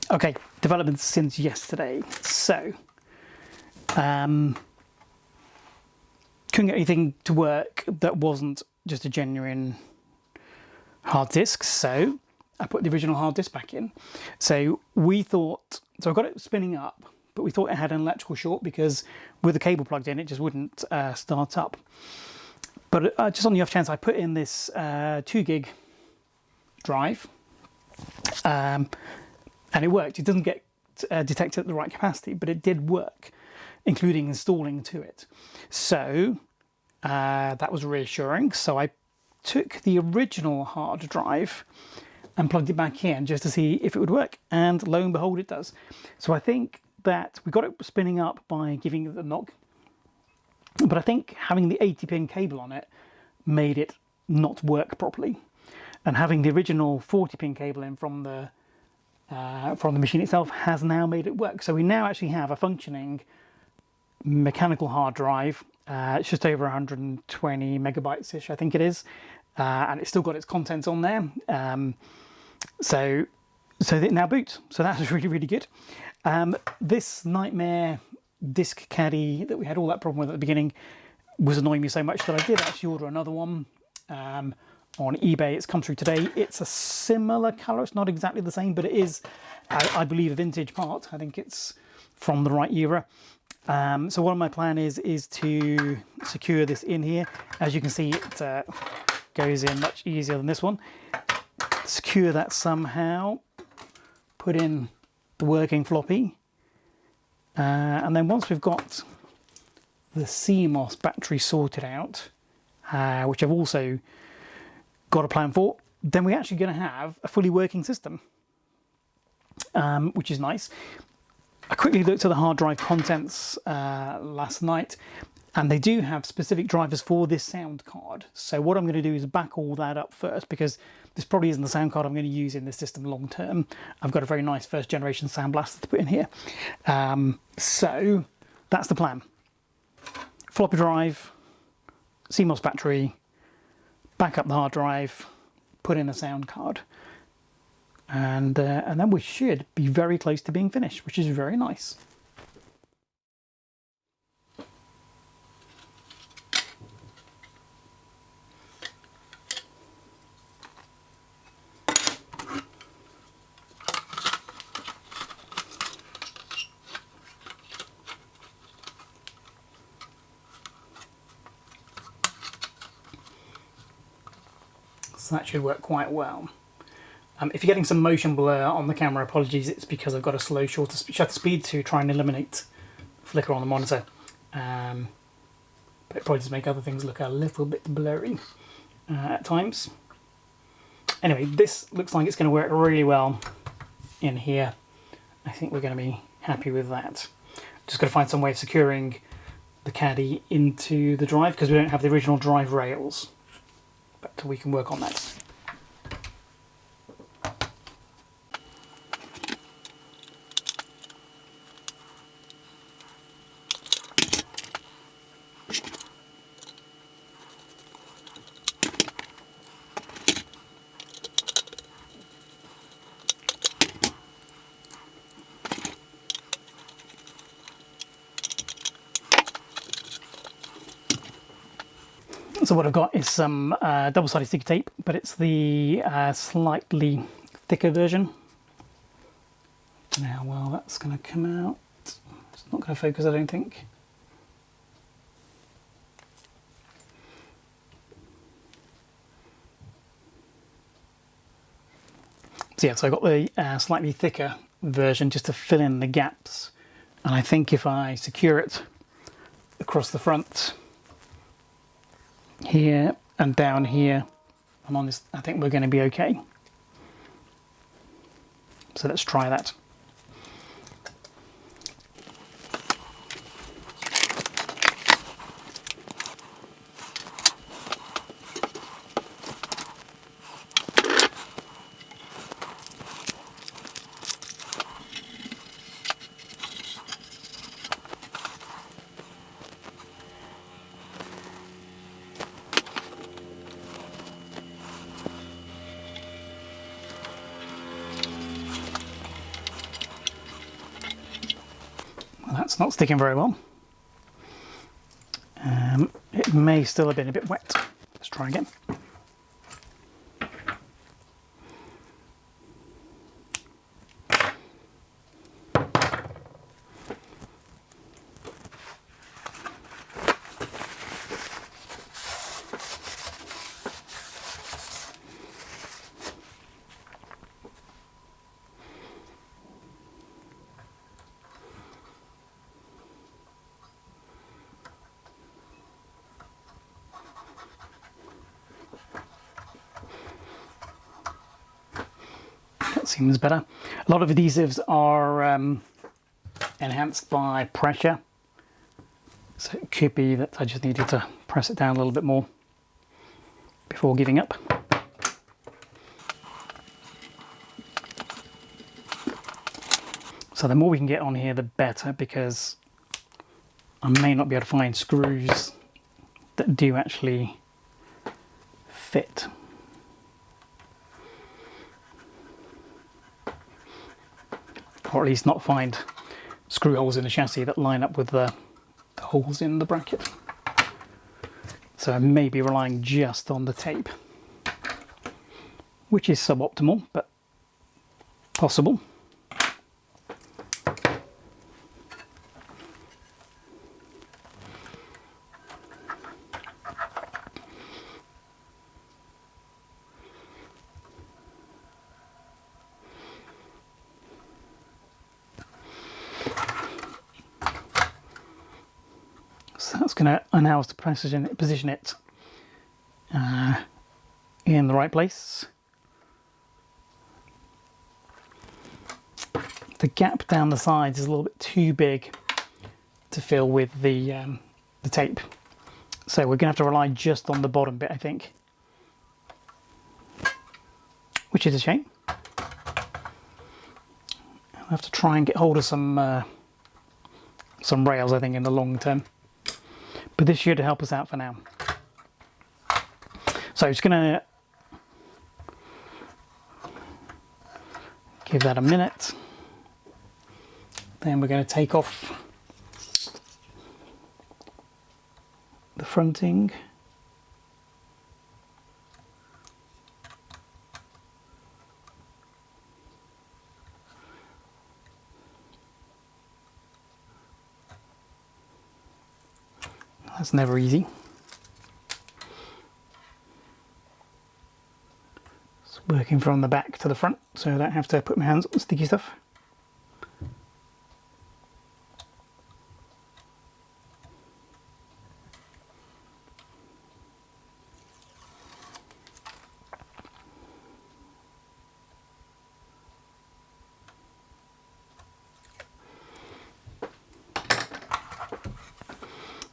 Okay, developments since yesterday. So, couldn't get anything to work that wasn't just a genuine hard disk, so I put the original hard disk back in. So we thought, so I got it spinning up, but we thought it had an electrical short because with the cable plugged in, it just wouldn't start up. But just on the off chance, I put in this 2 gig drive, and it worked. It doesn't get detected at the right capacity, but it did work, including installing to it. So that was reassuring. So I took the original hard drive and plugged it back in just to see if it would work, and lo and behold, it does. So I think that we got it spinning up by giving it a knock, but I think having the 80-pin cable on it made it not work properly, and having the original 40-pin cable in from the machine itself has now made it work. So we now actually have a functioning mechanical hard drive. It's just over 120 megabytes-ish, I think it is, and it's still got its contents on there. So it now boots. So that's really, really good. This nightmare disk caddy that we had all that problem with at the beginning was annoying me so much that I did actually order another one on eBay. It's come through today. It's a similar colour. It's not exactly the same, but it is, I believe, a vintage part. I think it's from the right era. So one of my plan is to secure this in here. As you can see, it goes in much easier than this one. Secure that somehow. Put in the working floppy. And then once we've got the CMOS battery sorted out, which I've also got a plan for, then we're actually going to have a fully working system, which is nice. I quickly looked at the hard drive contents last night, and they do have specific drivers for this sound card. So what I'm going to do is back all that up first, because this probably isn't the sound card I'm going to use in this system long term. I've got a very nice first generation sound blaster to put in here. So that's the plan. Floppy drive, CMOS battery, back up the hard drive, put in a sound card, and then we should be very close to being finished, which is very nice. So that should work quite well. If you're getting some motion blur on the camera, apologies, it's because I've got a slow shutter speed to try and eliminate flicker on the monitor. But it probably does make other things look a little bit blurry at times. Anyway, this looks like it's going to work really well in here. I think we're going to be happy with that. Just got to find some way of securing the caddy into the drive, because we don't have the original drive rails. But we can work on that. So what I've got is some double-sided sticky tape, but it's the slightly thicker version. Now, well, that's going to come out. It's not going to focus, I don't think. So yeah, so I got the slightly thicker version just to fill in the gaps, and I think if I secure it across the front here and down here, I'm honest, I think we're going to be okay. So let's try that. That's not sticking very well. It may still have been a bit wet. Let's try again. Seems better. A lot of adhesives are enhanced by pressure, so it could be that I just needed to press it down a little bit more before giving up. So the more we can get on here the better, because I may not be able to find screws that do actually fit. Or at least not find screw holes in the chassis that line up with the holes in the bracket. So I may be relying just on the tape, which is suboptimal, but possible. So that's going to allow us to position it in the right place. The gap down the sides is a little bit too big to fill with the tape, so we're going to have to rely just on the bottom bit, I think, which is a shame. I'll have to try and get hold of some rails, I think, in the long term. But this should help us out for now. So I'm just going to give that a minute. Then we're going to take off the fronting. That's never easy. It's working from the back to the front, so I don't have to put my hands on sticky stuff.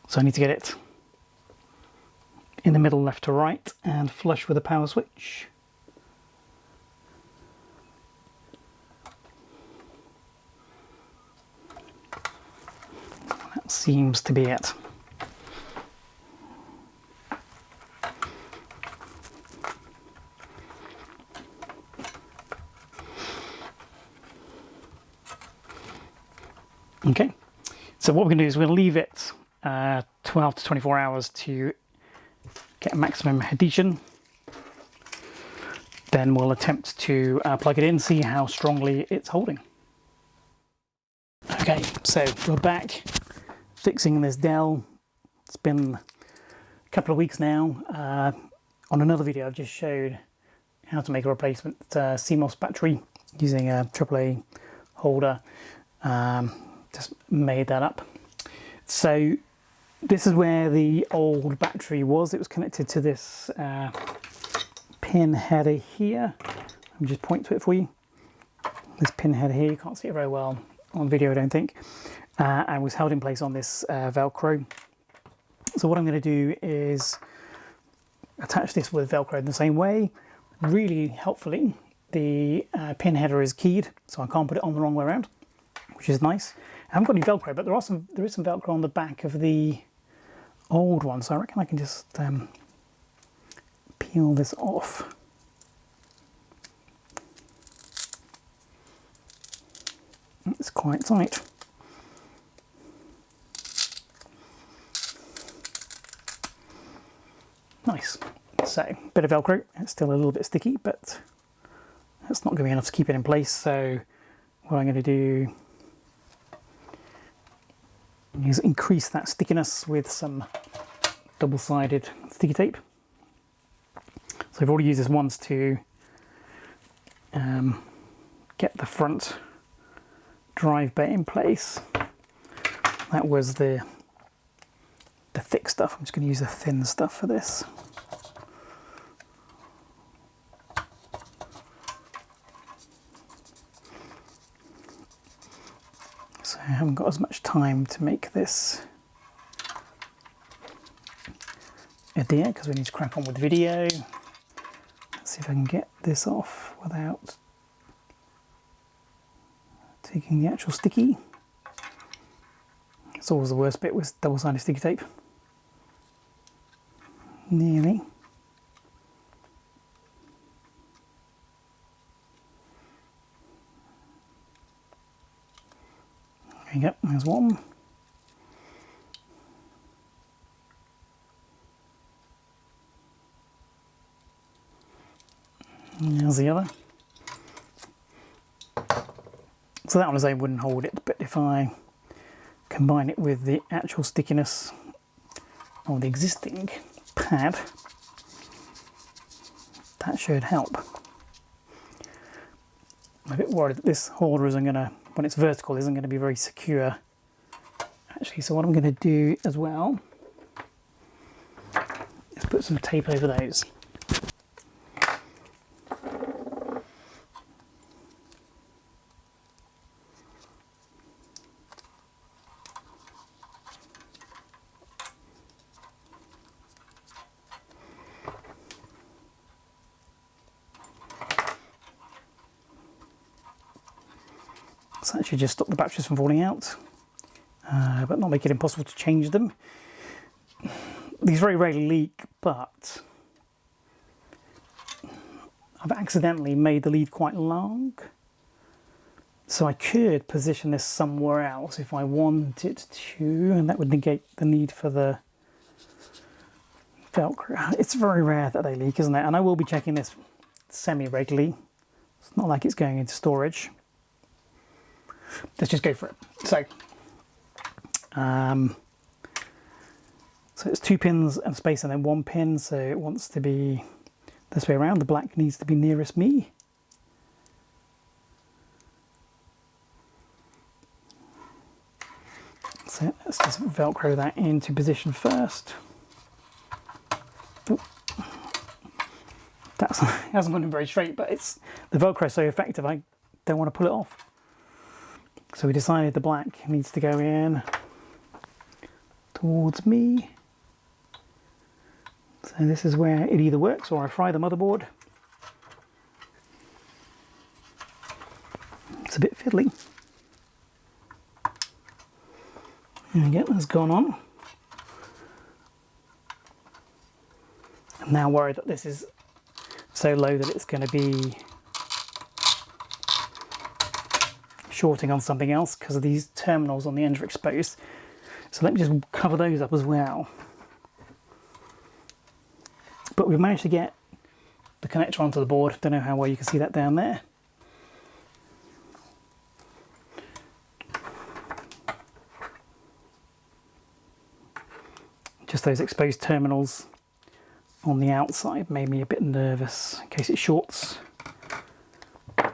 So I need to get it in the middle, left to right, and flush with the power switch. That seems to be it. Okay, so what we're going to do is we're going to leave it 12 to 24 hours to get maximum adhesion. Then we'll attempt to plug it in, see how strongly it's holding. Okay, so we're back fixing this Dell. It's been a couple of weeks now. On another video I've just showed how to make a replacement CMOS battery using a AAA holder. Just made that up. So this is where the old battery was. It was connected to this pin header here. Let me just point to it for you. This pin header here, you can't see it very well on video, I don't think, and was held in place on this Velcro. So what I'm going to do is attach this with Velcro in the same way. Really helpfully, the pin header is keyed, so I can't put it on the wrong way around, which is nice. I haven't got any Velcro, but there is some Velcro on the back of the old one, so I reckon I can just peel this off. It's quite tight. Nice. So, bit of Velcro. It's still a little bit sticky, but that's not going to be enough to keep it in place. So what I'm going to do is increase that stickiness with some double-sided sticky tape. So I've already used this once to get the front drive bay in place. That was the thick stuff. I'm just going to use the thin stuff for this. So I haven't got as much time to make this adhere because we need to crack on with video. Let's see if I can get this off without taking the actual sticky. It's always the worst bit with double-sided sticky tape. Nearly. There you go, there's one. And there's the other. So that one as I wouldn't hold it, but if I combine it with the actual stickiness of the existing pad, that should help. I'm a bit worried that this holder isn't going to, when it's vertical, isn't going to be very secure. Actually, so what I'm going to do as well is put some tape over those. So that should just stop the batteries from falling out, but not make it impossible to change them. These very rarely leak, but I've accidentally made the lead quite long. So I could position this somewhere else if I wanted to, and that would negate the need for the Velcro. It's very rare that they leak, isn't it? And I will be checking this semi-regularly. It's not like it's going into storage. Let's just go for it. So it's 2 pins and space and then 1 pin, so it wants to be this way around. The black needs to be nearest me. So let's just Velcro that into position first. That hasn't gone in very straight, but it's the Velcro is so effective I don't want to pull it off. So we decided the black needs to go in towards me. So this is where it either works or I fry the motherboard. It's a bit fiddly. There we go, that's gone on. I'm now worried that this is so low that it's going to be shorting on something else because of these terminals on the end are exposed. So let me just cover those up as well. But we've managed to get the connector onto the board. Don't know how well you can see that down there. Just those exposed terminals on the outside made me a bit nervous in case it shorts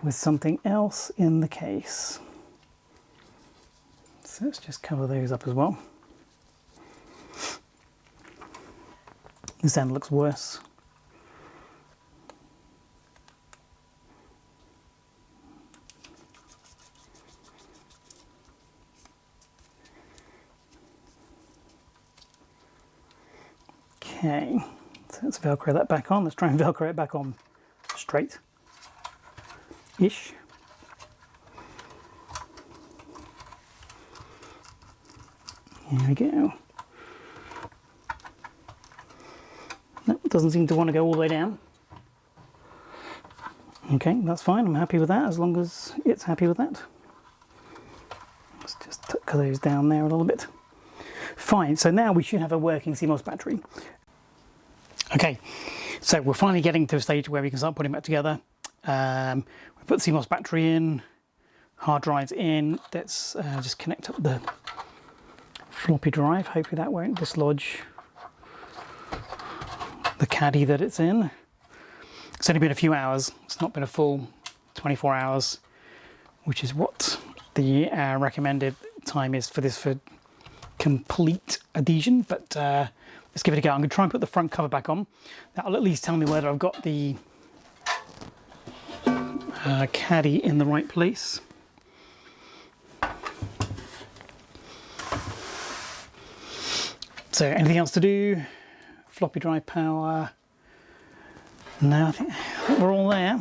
with something else in the case. So let's just cover those up as well. This end looks worse. Okay, so let's Velcro that back on. Let's try and Velcro it back on straight-ish. Here we go. No, it doesn't seem to want to go all the way down. Okay, that's fine. I'm happy with that as long as it's happy with that. Let's just tuck those down there a little bit. Fine, so now we should have a working CMOS battery. Okay, so we're finally getting to a stage where we can start putting it back together. We put the CMOS battery in, hard drives in. Let's just connect up the floppy drive. Hopefully that won't dislodge the caddy that it's in. It's only been a few hours. It's not been a full 24 hours, which is what the recommended time is for this for complete adhesion. But let's give it a go. I'm going to try and put the front cover back on. That'll at least tell me whether I've got the caddy in the right place. So anything else to do? Floppy drive power? No, I think we're all there.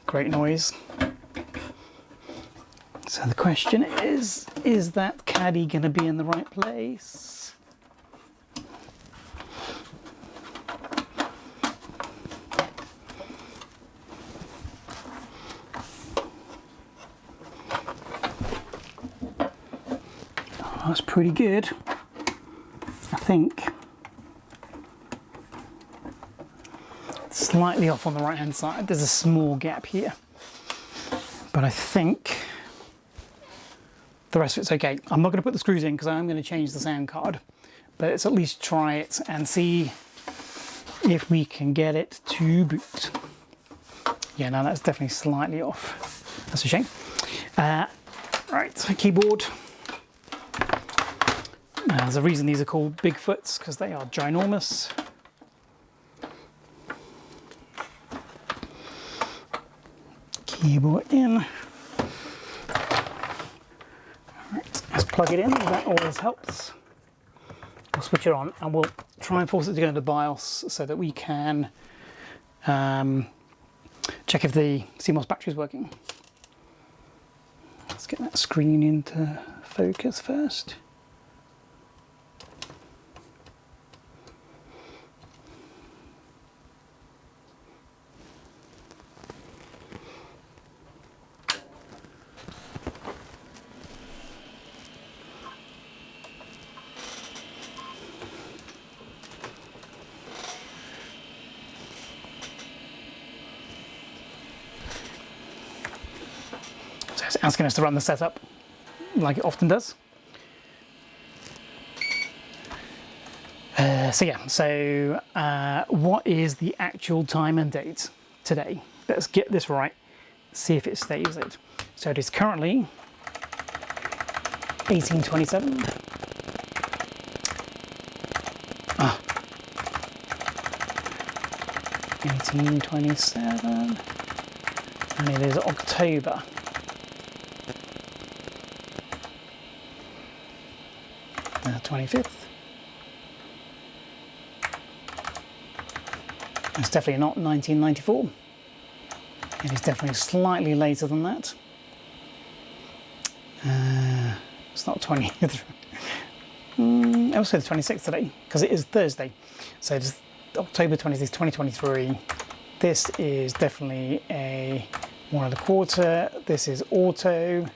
Great noise. So the question is that caddy going to be in the right place? Oh, that's pretty good, I think. Slightly off on the right hand side. There's a small gap here, but I think the rest of it's okay. I'm not going to put the screws in because I'm going to change the sound card, but let's at least try it and see if we can get it to boot. Yeah, no, that's definitely slightly off. That's a shame. Right, keyboard. There's a reason these are called Bigfoots, because they are ginormous. Keyboard in. Right, let's plug it in, that always helps. We'll switch it on and we'll try and force it to go into BIOS so that we can check if the CMOS battery is working. Let's get that screen into focus first. It's asking us to run the setup like it often does. So what is the actual time and date today? Let's get this right, see if it stays it. So it is currently 1827. 1827, and it is October. The 25th. It's definitely not 1994. It is definitely slightly later than that. It's not 20th. I will say the 26th today, because it is Thursday. So it's October 26th, 2023. This is definitely a 1 1/4. This is auto.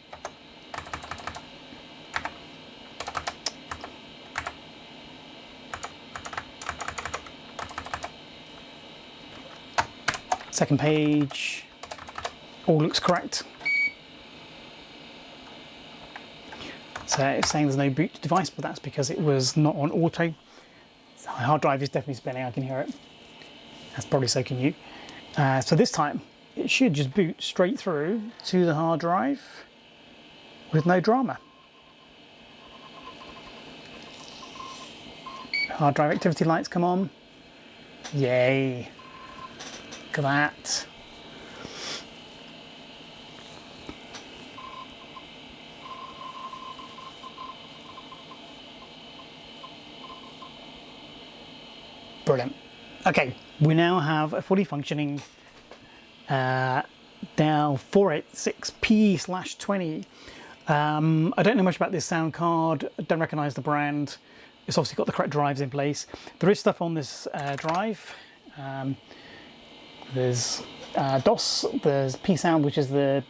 Second page, all looks correct. So it's saying there's no boot device, but that's because it was not on auto. So my hard drive is definitely spinning, I can hear it. That's probably so can you. So this time, it should just boot straight through to the hard drive with no drama. Hard drive activity lights come on. Yay. Look at that. Brilliant. Okay, we now have a fully functioning Dell 486P/20. I don't know much about this sound card. I don't recognise the brand. It's obviously got the correct drives in place. There is stuff on this drive. There's DOS, there's psound, which is the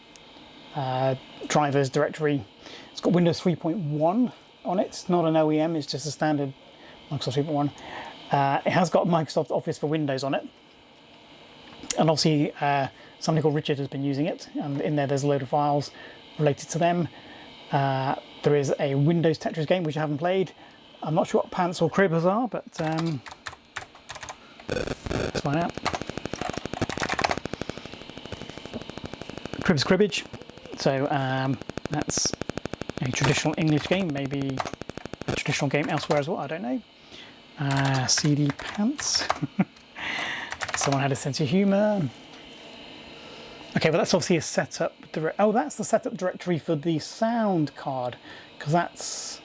drivers directory. It's got Windows 3.1 on it. It's not an OEM, it's just a standard Microsoft 3.1. It has got Microsoft Office for Windows on it. And obviously, somebody called Richard has been using it, and in there's a load of files related to them. There is a Windows Tetris game, which I haven't played. I'm not sure what Pants or Cribbers are, but let's find out. Cribb's Cribbage. So that's a traditional English game, maybe a traditional game elsewhere as well, I don't know. CD Pants. Someone had a sense of humour. Okay, well that's obviously a setup. Oh, that's the setup directory for the sound card, because that's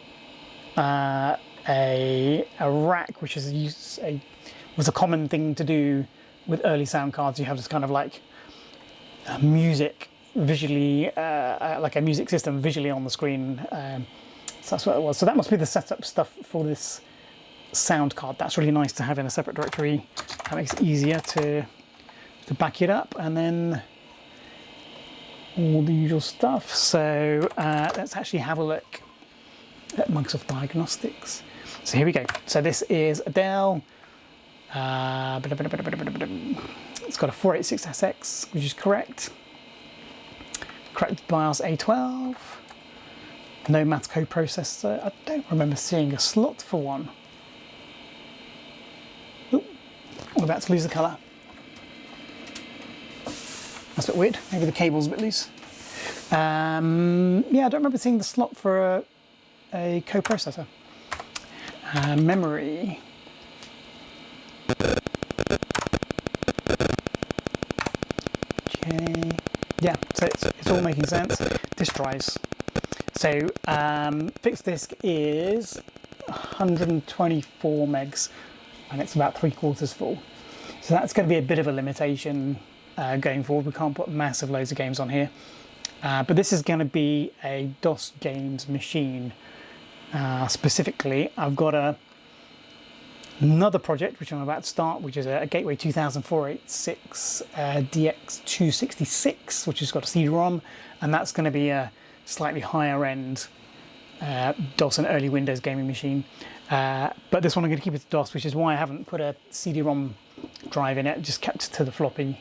a rack, which was a common thing to do with early sound cards. You have this kind of like music visually, like a music system visually on the screen. So that's what it was. So that must be the setup stuff for this sound card. That's really nice to have in a separate directory. That makes it easier to back it up, and then all the usual stuff. So let's actually have a look at Microsoft Diagnostics. So here we go. So this is a Dell. It's got a 486SX, which is correct. Correct BIOS A12. No math coprocessor. I don't remember seeing a slot for one. Ooh, we're about to lose the colour. That's a bit weird. Maybe the cable's a bit loose. Yeah, I don't remember seeing the slot for a coprocessor. Memory. Okay. Yeah, so it's all making sense. Disk drives. So fixed disk is 124 megs, and it's about 3/4 full. So that's going to be a bit of a limitation going forward. We can't put massive loads of games on here. But this is going to be a DOS games machine. Specifically, I've got another project which I'm about to start, which is a Gateway 2000 486 DX266, which has got a CD-ROM, and that's going to be a slightly higher end DOS and early Windows gaming machine. But this one I'm going to keep it to DOS, which is why I haven't put a CD-ROM drive in it, just kept it to the floppy.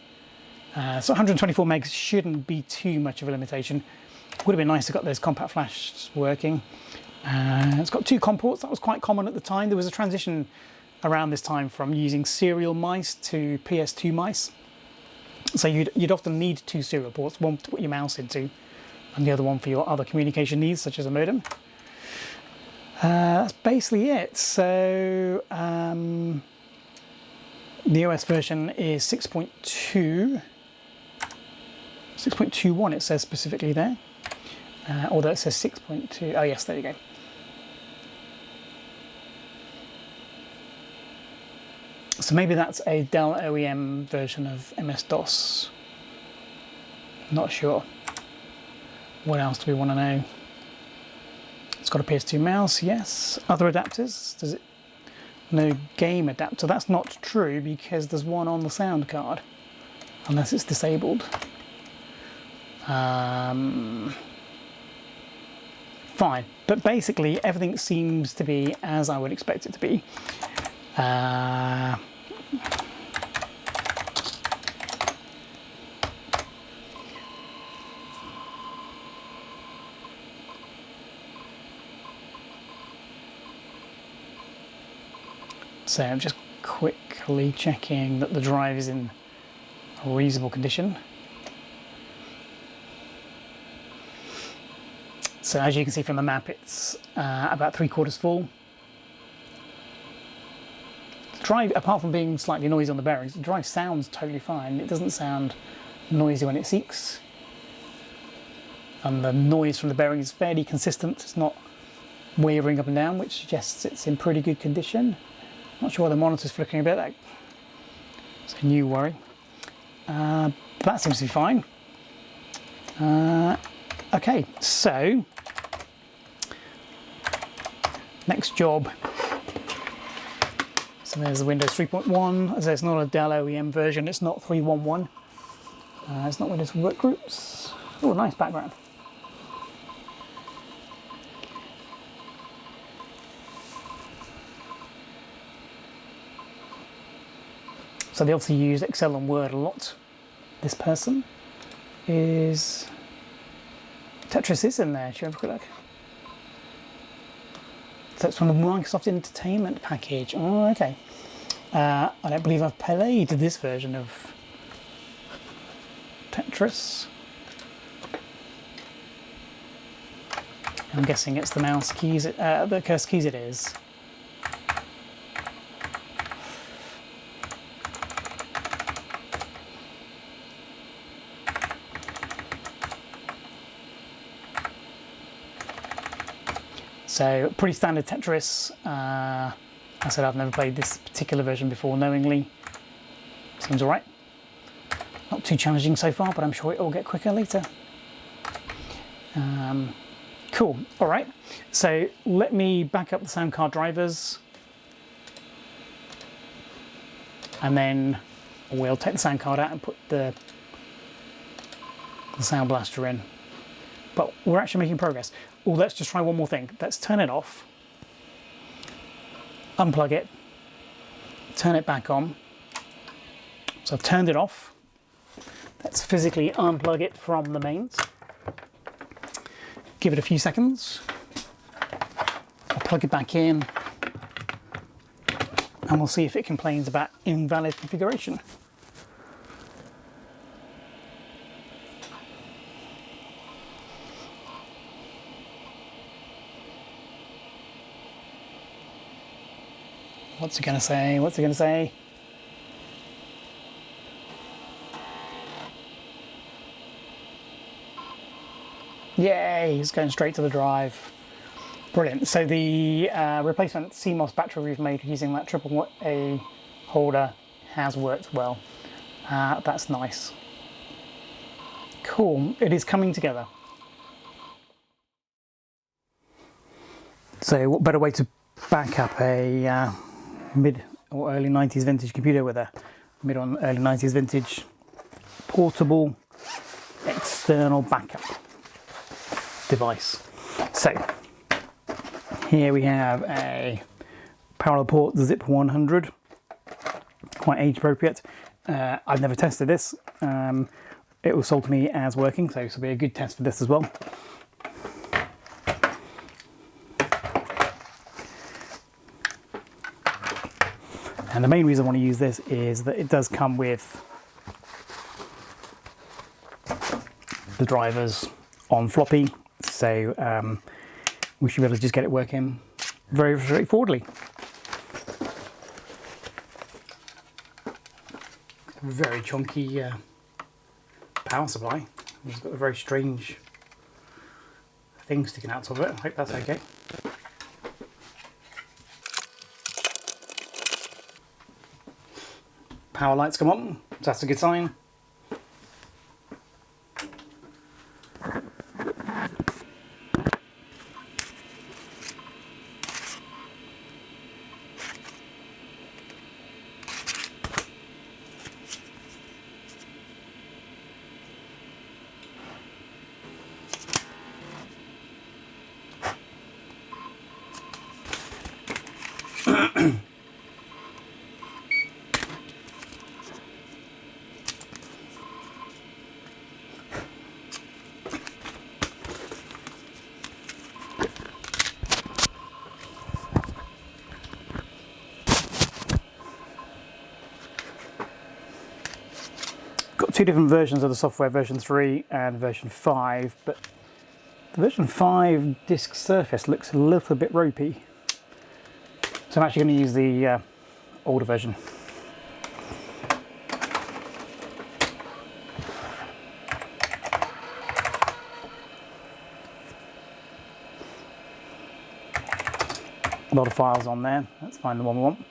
So 124 megs shouldn't be too much of a limitation. Would have been nice to have got those compact flash working. It's got 2 COM ports. That was quite common at the time. There was a transition around this time from using serial mice to PS2 mice. So you'd often need 2 serial ports, one to put your mouse into and the other one for your other communication needs, such as a modem. That's basically it. So the OS version is 6.2. 6.21 it says specifically there, although it says 6.2. Oh yes, there you go. So maybe that's a Dell OEM version of MS-DOS. Not sure. What else do we want to know? It's got a PS2 mouse, yes. Other adapters? Does it? No game adapter. That's not true because there's one on the sound card, unless it's disabled. Fine, but basically everything seems to be as I would expect it to be. So I'm just quickly checking that the drive is in a reasonable condition. So as you can see from the map, it's about 3/4 full. The drive, apart from being slightly noisy on the bearings, the drive sounds totally fine. It doesn't sound noisy when it seeks. And the noise from the bearing is fairly consistent. It's not wavering up and down, which suggests it's in pretty good condition. Not sure why the monitor's flickering a bit. It's a new worry. That seems to be fine. Okay, so next job. So there's the Windows 3.1. As I say, it's not a Dell OEM version. It's not 3.11. It's not Windows work groups. Oh, nice background. So they obviously use Excel and Word a lot. This person is... Tetris is in there. Should we have a quick look? So it's from the Microsoft Entertainment package. Oh, okay. I don't believe I've played this version of Tetris. I'm guessing it's the mouse keys, the cursor keys it is. So pretty standard Tetris. I said I've never played this particular version before knowingly. Seems alright. Not too challenging so far, but I'm sure it will get quicker later. Cool, alright. So let me back up the sound card drivers. And then we'll take the sound card out and put the sound blaster in. But we're actually making progress. Oh, let's just try one more thing. Let's turn it off. Unplug it. Turn it back on. So I've turned it off. Let's physically unplug it from the mains. Give it a few seconds. I'll plug it back in. And we'll see if it complains about invalid configuration. What's it going to say? What's it going to say? Yay, it's going straight to the drive. Brilliant. So the replacement CMOS battery we've made using that AAA holder has worked well. That's nice. Cool. It is coming together. So what better way to back up a mid or early 90s vintage computer with a mid or early 90s vintage portable external backup device. So here we have a parallel port ZIP 100, quite age appropriate. I've never tested this. It was sold to me as working, so this will be a good test for this as well. And the main reason I want to use this is that it does come with the drivers on floppy, so we should be able to just get it working very straightforwardly. Very chunky power supply. It's got a very strange thing sticking out of it. I hope that's okay. Power lights come on, so that's a good sign. Got two different versions of the software, version 3 and version 5, but the version 5 disk surface looks a little bit ropey. So I'm actually going to use the older version. A lot of files on there. Let's find the one we want.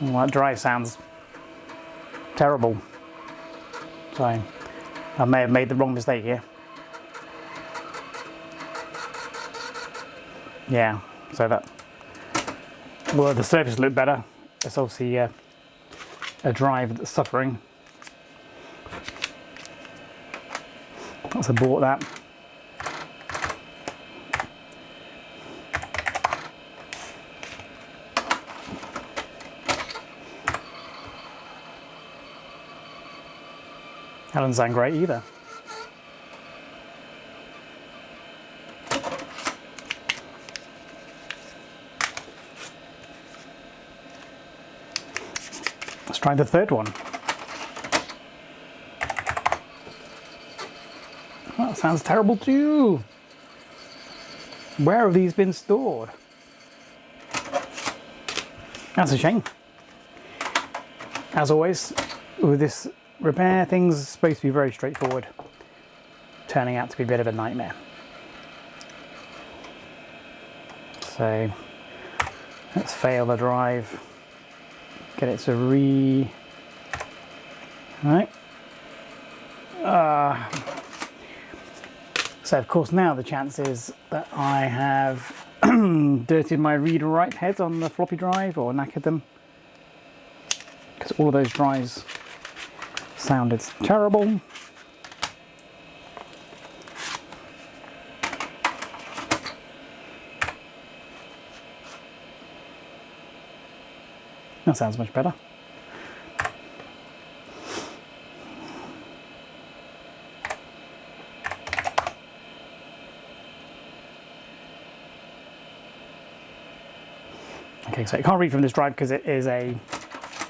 Well, that drive sounds terrible. So I may have made the wrong mistake here. Yeah, so that, well, the surface looked better. It's obviously a drive that's suffering. Once I bought that. That doesn't sound great either. Let's try the third one. Oh, that sounds terrible too. Where have these been stored? That's a shame. As always, with this repair, things are supposed to be very straightforward, turning out to be a bit of a nightmare. So let's fail the drive, get it to right. So of course now the chance is that I have dirtied my read and write heads on the floppy drive or knackered them, because all of those drives sounded terrible. That sounds much better. Okay, so you can't read from this drive because it is a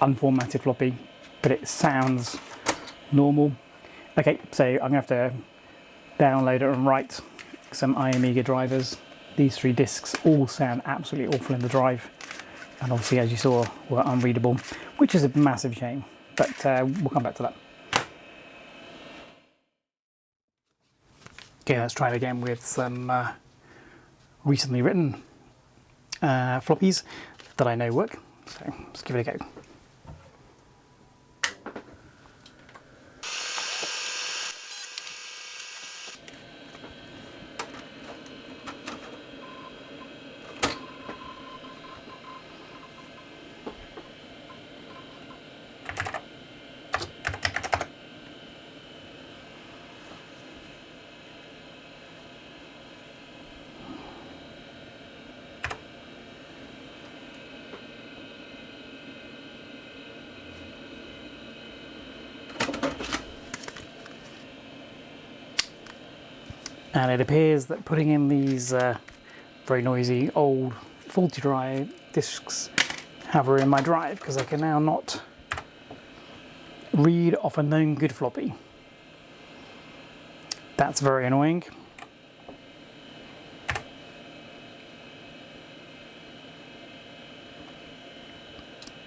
unformatted floppy, but it sounds normal. Okay, so I'm gonna have to download it and write some iAmega drivers. These 3 discs all sound absolutely awful in the drive, and obviously, as you saw, were unreadable, which is a massive shame, but we'll come back to that. Okay, let's try it again with some recently written floppies that I know work, so let's give it a go. And it appears that putting in these very noisy old faulty drive discs have ruined my drive, because I can now not read off a known good floppy. That's very annoying.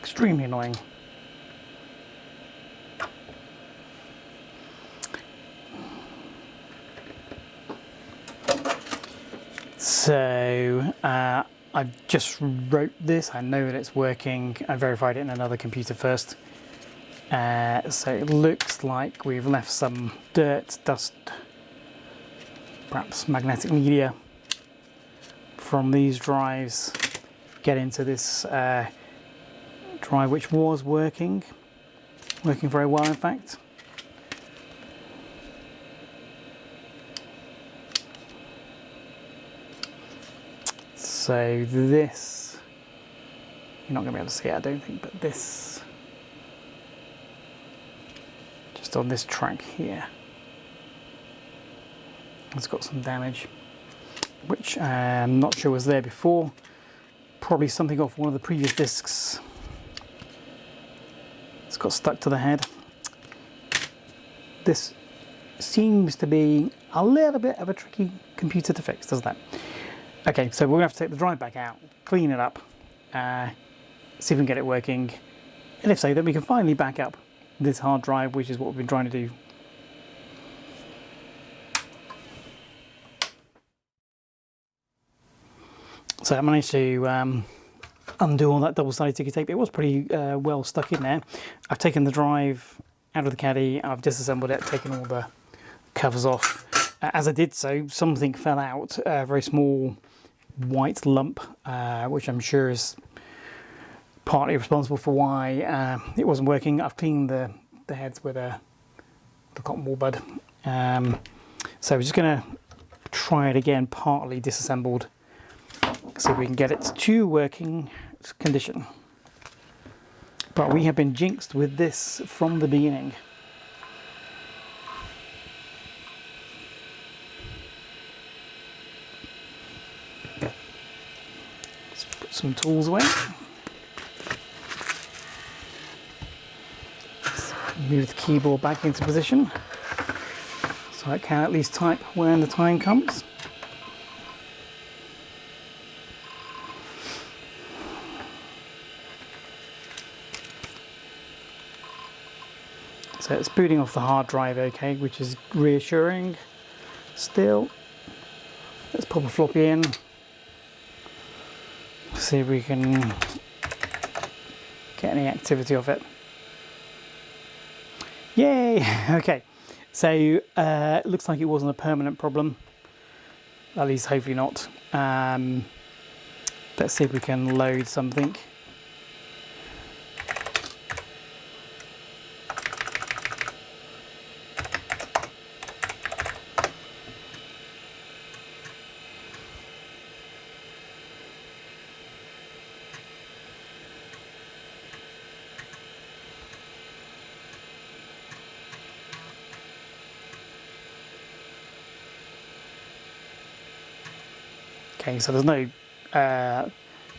Extremely annoying. So I've just wrote this. I know that it's working. I verified it in another computer first. So it looks like we've left some dirt, dust, perhaps magnetic media from these drives get into this drive, which was working very well, in fact. So this, you're not going to be able to see it, I don't think, but this, just on this track here, it's got some damage, which I'm not sure was there before. Probably something off one of the previous discs. It's got stuck to the head. This seems to be a little bit of a tricky computer to fix, doesn't it? Okay, so we're going to have to take the drive back out, clean it up, see if we can get it working, and if so, then we can finally back up this hard drive, which is what we've been trying to do. So I managed to undo all that double-sided sticky tape. It was pretty well stuck in there. I've taken the drive out of the caddy, I've disassembled it, taken all the covers off. As I did so, something fell out, a very small white lump, which I'm sure is partly responsible for why it wasn't working. I've cleaned the heads with the cotton wool bud. So we're just going to try it again, partly disassembled, see if we can get it to working condition. But we have been jinxed with this from the beginning. Let's put some tools away. Let's move the keyboard back into position so I can at least type when the time comes. So it's booting off the hard drive okay, which is reassuring still. Let's pop a floppy in. See if we can get any activity off it. Yay! Okay, so it looks like it wasn't a permanent problem. At least hopefully not. Let's see if we can load something. Okay, so there's no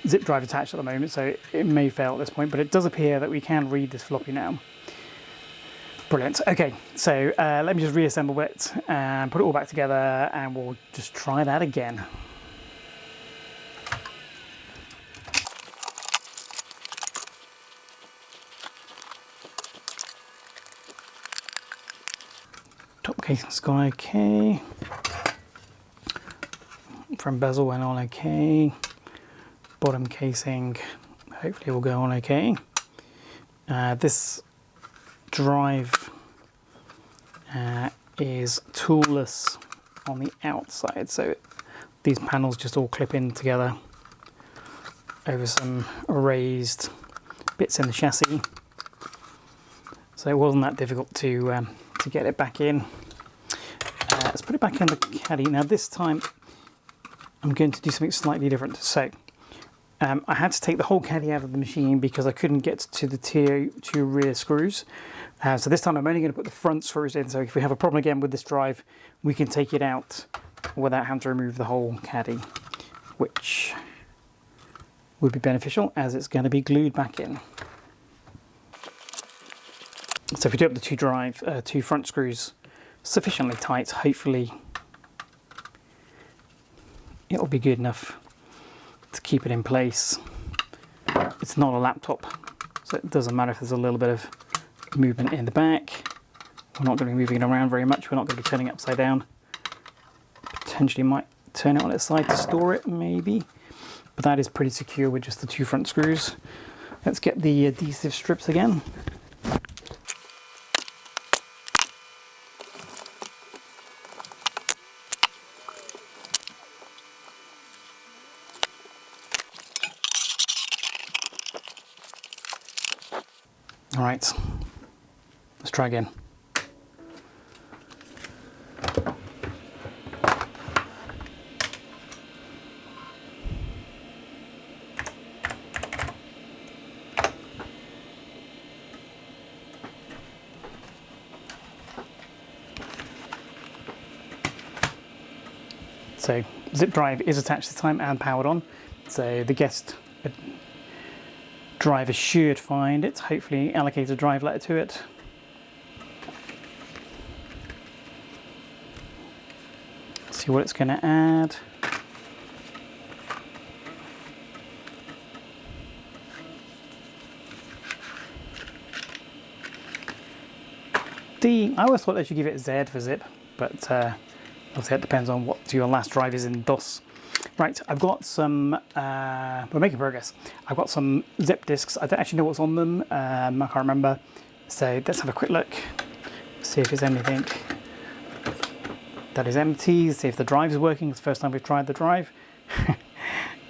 zip drive attached at the moment, so it may fail at this point, but it does appear that we can read this floppy now. Brilliant. Okay, so let me just reassemble it and put it all back together, and we'll just try that again. Top case has gone okay. Front bezel went on okay. Bottom casing hopefully will go on okay. This drive is toolless on the outside, so these panels just all clip in together over some raised bits in the chassis. So it wasn't that difficult to get it back in. Let's put it back in the caddy. Now this time I'm going to do something slightly different. So I had to take the whole caddy out of the machine because I couldn't get to the two rear screws. So this time I'm only going to put the front screws in, so if we have a problem again with this drive, we can take it out without having to remove the whole caddy, which would be beneficial as it's going to be glued back in. So if we do up the two front screws sufficiently tight, hopefully it'll be good enough to keep it in place. It's not a laptop, so it doesn't matter if there's a little bit of movement in the back. We're not going to be moving it around very much. We're not going to be turning it upside down. Potentially might turn it on its side to store it, maybe. But that is pretty secure with just the two front screws. Let's get the adhesive strips again. All right, let's try again. So zip drive is attached this time and powered on. So the guest driver should find it, hopefully allocate a drive letter to it. See what it's going to add. I always thought they should give it a Z for zip, but obviously it depends on what your last drive is in DOS. Right, I've got some, we're making progress. I've got some zip disks. I don't actually know what's on them. I can't remember. So let's have a quick look. See if there's anything that is empty. See if the drive is working. It's the first time we've tried the drive.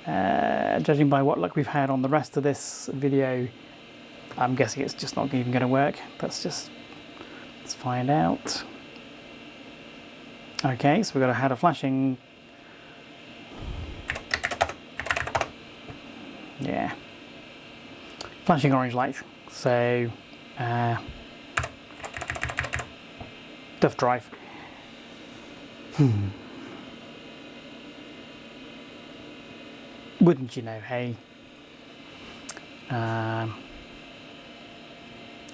Judging by what luck we've had on the rest of this video, I'm guessing it's just not even going to work. Let's find out. Okay, so we've got had a flashing. Yeah. Flashing orange light. So, duff drive. Wouldn't you know, hey?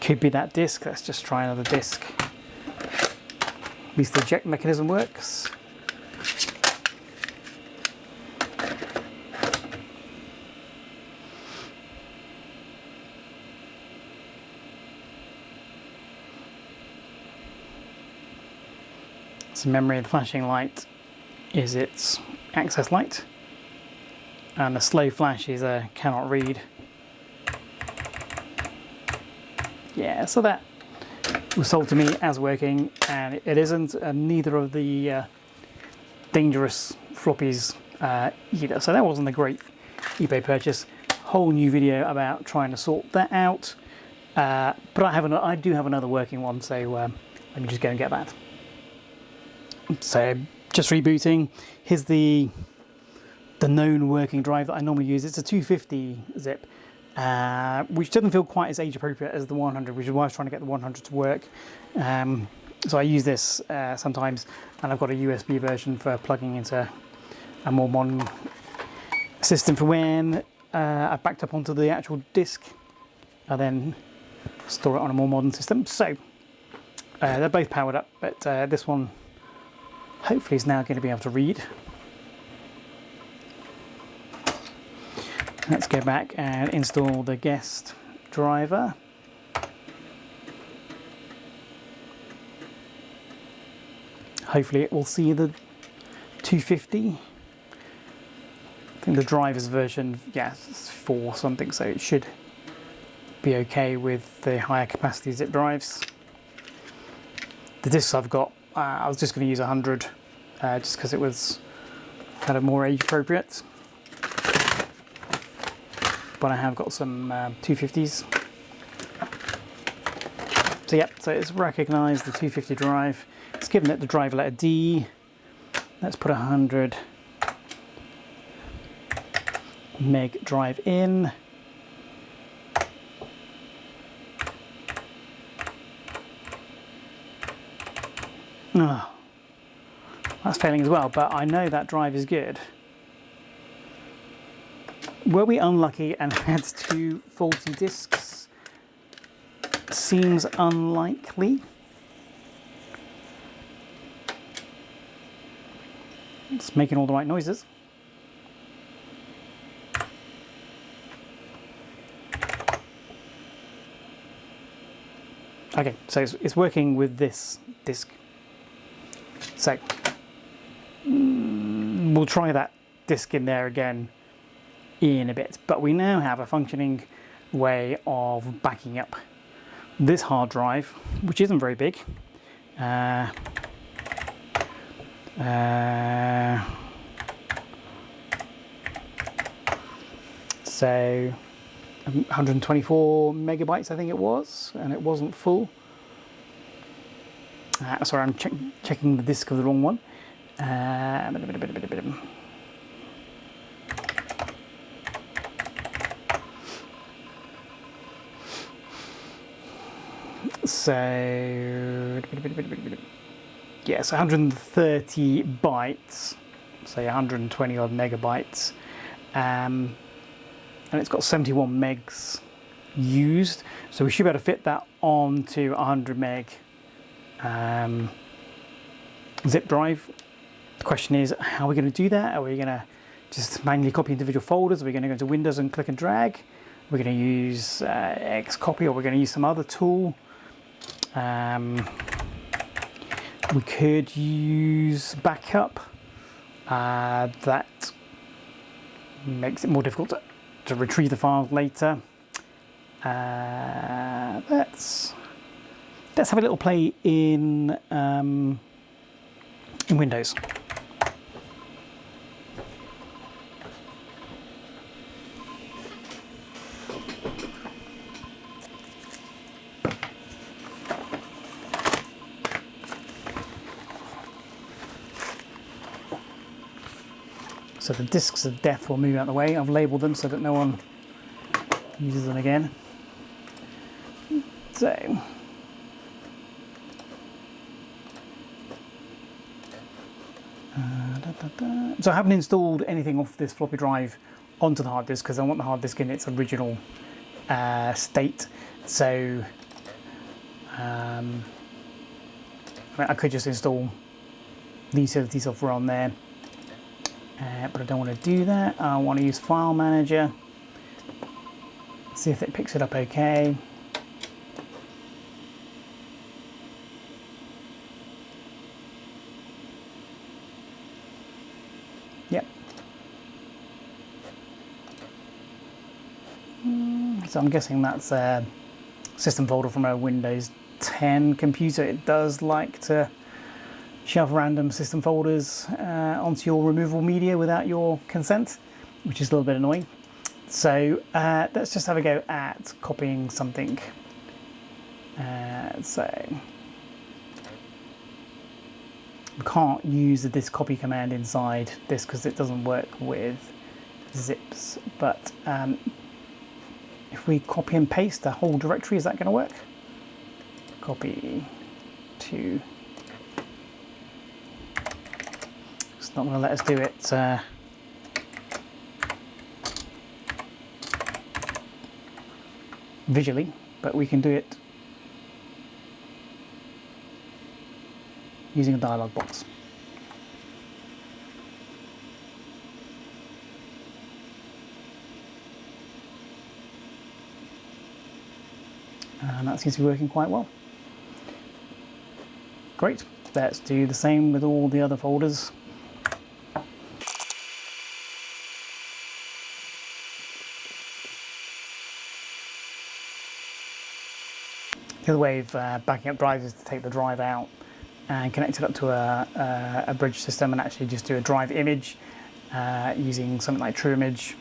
Could be that disc. Let's just try another disc. At least the eject mechanism works. So memory of the flashing light is its access light, and the slow flash is a cannot read. Yeah, so that was sold to me as working, and it isn't, and neither of the dangerous floppies either. So that wasn't a great eBay purchase. Whole new video about trying to sort that out. But I do have another working one, so let me just go and get that. So just rebooting. Here's the known working drive that I normally use. It's a 250 zip, which doesn't feel quite as age appropriate as the 100, which is why I was trying to get the 100 to work. So I use this sometimes, and I've got a USB version for plugging into a more modern system for when I've backed up onto the actual disk. I then store it on a more modern system. So they're both powered up, but this one hopefully is now going to be able to read. Let's go back and install the guest driver. Hopefully it will see the 250. I think the driver's version, yeah, it's 4 something, so it should be okay with the higher capacity zip drives. The discs I've got, I was just going to use 100 just because it was kind of more age appropriate. But I have got some 250s. So yeah, so it's recognised the 250 drive. It's given it the driver letter D. Let's put 100 meg drive in. Oh, that's failing as well, but I know that drive is good. Were we unlucky and had 2 faulty discs? Seems unlikely. It's making all the right noises. Okay, so it's working with this disc. So we'll try that disc in there again in a bit, but we now have a functioning way of backing up this hard drive, which isn't very big. So 124 megabytes I think it was, and it wasn't full. Sorry, I'm checking the disk of the wrong one. So yes, 130 bytes, say 120 odd megabytes, and it's got 71 megs used, so we should be able to fit that onto 100 meg zip drive. The question is, how are we going to do that? Are we going to just manually copy individual folders? Are we going to go into Windows and click and drag? We're going to use Xcopy, or we're going to use some other tool. We could use backup. That makes it more difficult to retrieve the files later. Let's have a little play in Windows. So the discs of death will move out of the way. I've labelled them so that no one uses them again. So so I haven't installed anything off this floppy drive onto the hard disk because I want the hard disk in its original state. So I could just install the utility software on there, but I don't want to do that. I want to use File Manager, see if it picks it up okay. Yep. So I'm guessing that's a system folder from a Windows 10 computer. It does like to shove random system folders onto your removable media without your consent, which is a little bit annoying. So let's just have a go at copying something. So we can't use the disk copy command inside this because it doesn't work with zips, but if we copy and paste the whole directory, is that going to work? Copy to... It's not going to let us do it visually, but we can do it using a dialog box. And that seems to be working quite well. Great, let's do the same with all the other folders. The other way of backing up drives is to take the drive out and connect it up to a bridge system and actually just do a drive image using something like TrueImage.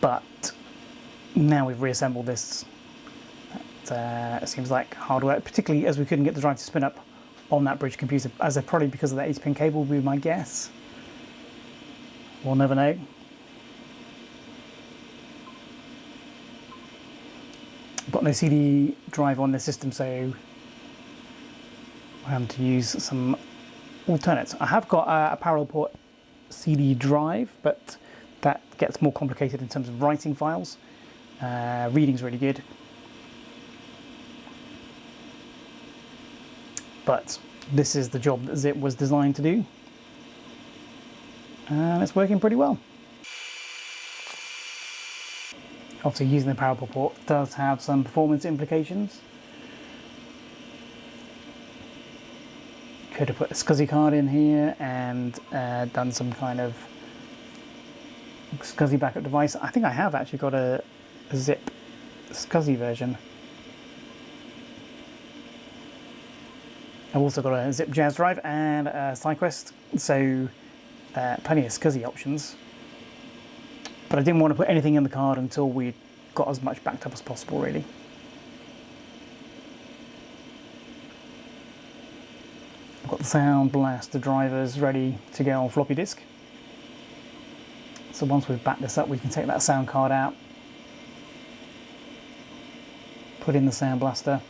But now we've reassembled this, it seems like hard work, particularly as we couldn't get the drive to spin up on that bridge computer, as probably because of that 80-pin cable would be my guess. We'll never know. I've got no CD drive on this system, so we're having to use some alternates. I have got a parallel port CD drive, but that gets more complicated in terms of writing files. Reading's really good, but this is the job that Zip was designed to do, and it's working pretty well. Obviously, using the parallel port does have some performance implications. Could have put a SCSI card in here and done some kind of SCSI backup device. I think I have actually got a Zip SCSI version. I've also got a Zip Jazz drive and a SideQuest, so plenty of SCSI options. But I didn't want to put anything in the card until we got as much backed up as possible, really. I've got the Sound Blaster drivers ready to go on floppy disk. So once we've backed this up, we can take that sound card out, put in the Sound Blaster,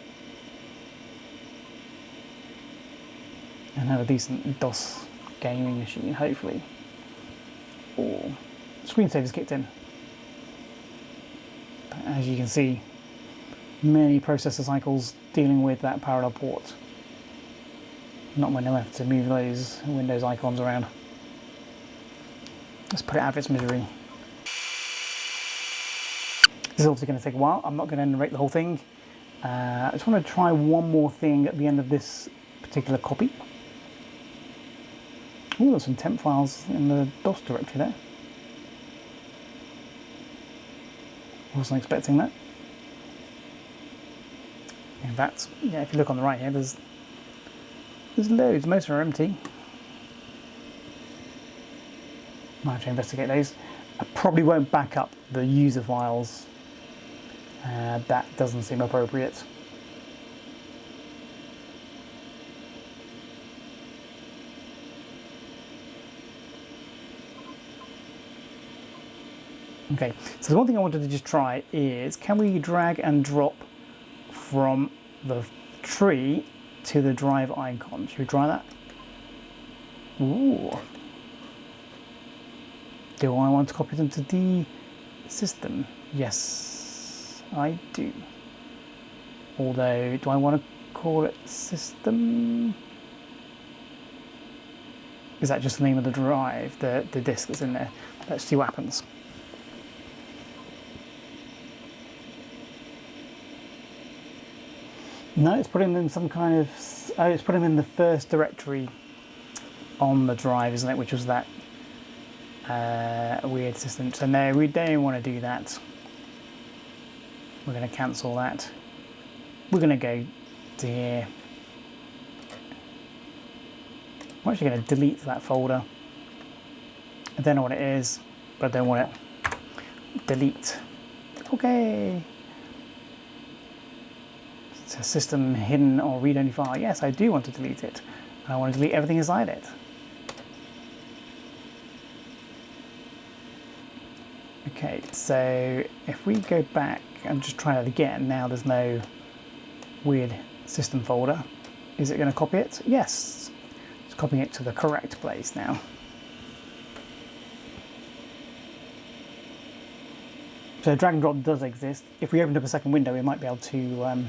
and have a decent DOS gaming machine, hopefully. Or screensaver's kicked in. But as you can see, many processor cycles dealing with that parallel port. Not many left to move those Windows icons around. Let's put it out of its misery. This is obviously going to take a while. I'm not going to narrate the whole thing. I just want to try one more thing at the end of this particular copy. Oh, there's some temp files in the DOS directory there. Wasn't expecting that. In fact, yeah, if you look on the right here, there's loads. Most are empty. Might have to investigate those. I probably won't back up the user files That doesn't seem appropriate. Okay, so the one thing I wanted to just try is, can we drag and drop from the tree to the drive icon? Should we try that? Ooh. Do I want to copy them to the system? Yes, I do. Although, do I want to call it system? Is that just the name of the drive, the disk that's in there? Let's see what happens. No, it's putting them in some kind of... Oh, it's putting them in the first directory on the drive, isn't it? Which was that weird system. So no, we don't want to do that. We're going to cancel that. We're going to go to here. I'm actually going to delete that folder. I don't know what it is, but I don't want it. Delete. Okay. It's a system hidden or read-only file. Yes, I do want to delete it. And I want to delete everything inside it. Okay, so if we go back and just try that again, now there's no weird system folder. Is it going to copy it? Yes, it's copying it to the correct place now. So drag and drop does exist. If we opened up a second window, we might be able to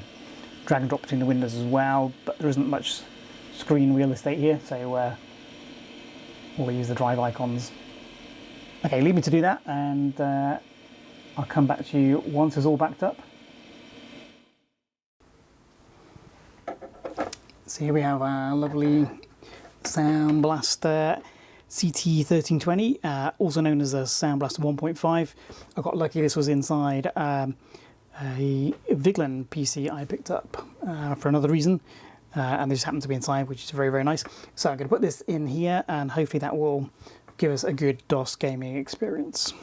drag and drop between the windows as well, but there isn't much screen real estate here, so we'll use the drive icons. Okay, leave me to do that, and I'll come back to you once it's all backed up. So here we have our lovely Sound Blaster CT1320, also known as a Sound Blaster 1.5. I got lucky this was inside a Viglin PC I picked up for another reason, and they just happened to be inside, which is very, very nice. So I'm going to put this in here, and hopefully that will give us a good DOS gaming experience.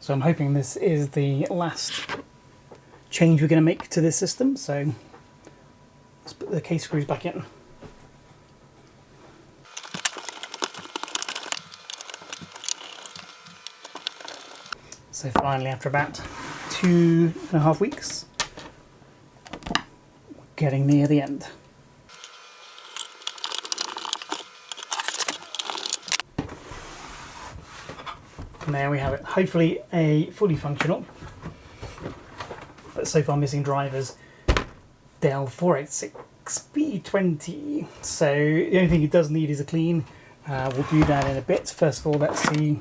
So I'm hoping this is the last change we're going to make to this system, so let's put the case screws back in. So finally, after about 2.5 weeks, we're getting near the end. And there we have it, hopefully a fully functional, but so far missing drivers, Dell 486P 20. So the only thing it does need is a clean. We'll do that in a bit. First of all, let's see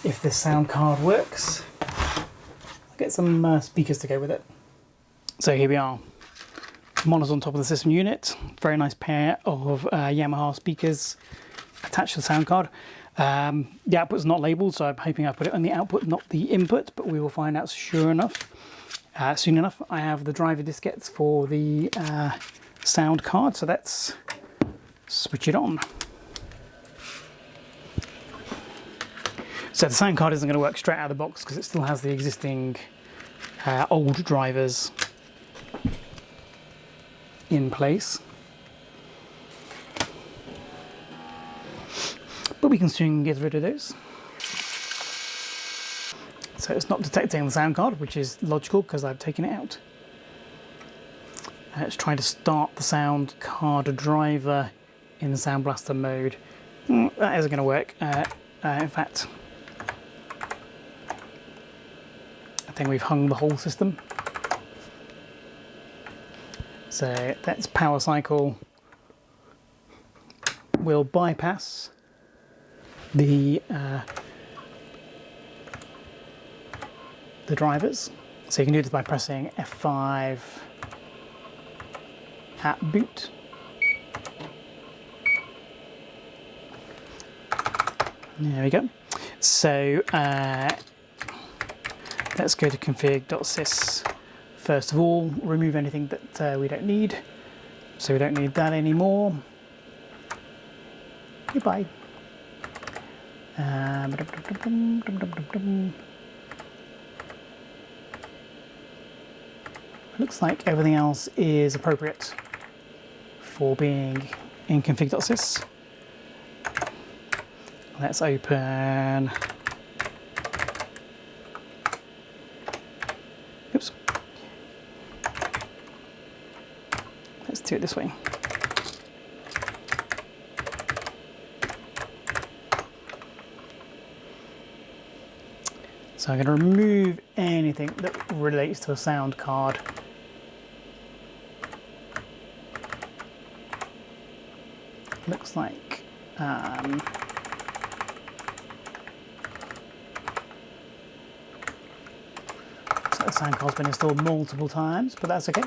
if this sound card works. I'll get some speakers to go with it. So here we are, monitors on top of the system unit, very nice pair of Yamaha speakers attached to the sound card. The output's not labelled, so I'm hoping I put it on the output, not the input, but we will find out soon enough. I have the driver diskettes for the sound card, so let's switch it on. So the sound card isn't going to work straight out of the box because it still has the existing old drivers in place. But we can soon get rid of those. So it's not detecting the sound card, which is logical because I've taken it out. It's trying to start the sound card driver in the Sound Blaster mode. That isn't going to work. In fact, I think we've hung the whole system. So that's power cycle. We'll bypass the drivers. So you can do this by pressing F5 at boot. There we go. So let's go to config.sys first of all, remove anything that we don't need. So we don't need that anymore. Goodbye. Looks like everything else is appropriate for being in config.sys. Let's open. Oops. Let's do it this way. So I'm going to remove anything that relates to a sound card. Looks like so the sound card's been installed multiple times, but that's okay.